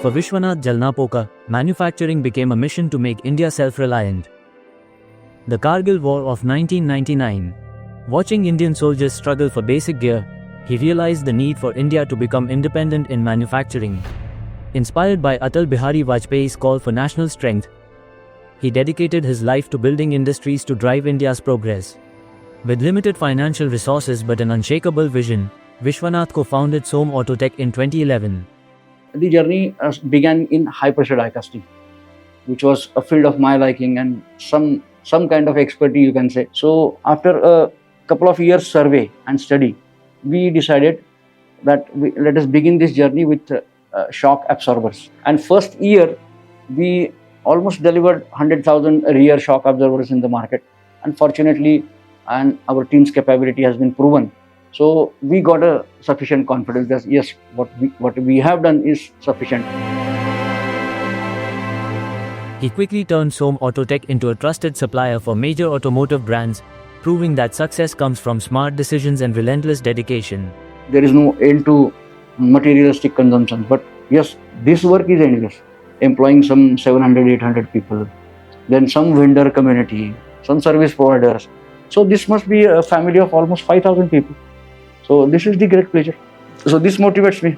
For Vishwanath Jalnapurkar, manufacturing became a mission to make India self-reliant. The Kargil War of 1999. Watching Indian soldiers struggle for basic gear, he realized the need for India to become independent in manufacturing. Inspired by Atal Bihari Vajpayee's call for national strength, he dedicated his life to building industries to drive India's progress. With limited financial resources but an unshakable vision, Vishwanath co-founded ZOLLER Autotech in 2011. The journey began in high-pressure die casting, which was a field of my liking and some kind of expertise, you can say. So after a couple of years survey and study, we decided that let us begin this journey with shock absorbers. And first year, we almost delivered 100,000 rear shock absorbers in the market. Unfortunately, and our team's capability has been proven. So we got a sufficient confidence that yes, what we have done is sufficient. He quickly turned ZOLLER Autotech into a trusted supplier for major automotive brands, proving that success comes from smart decisions and relentless dedication. There is no end to materialistic consumption, but yes, this work is endless, employing some 700-800 people, then some vendor community, some service providers. So this must be a family of almost 5,000 people. So this is the great pleasure. So this motivates me.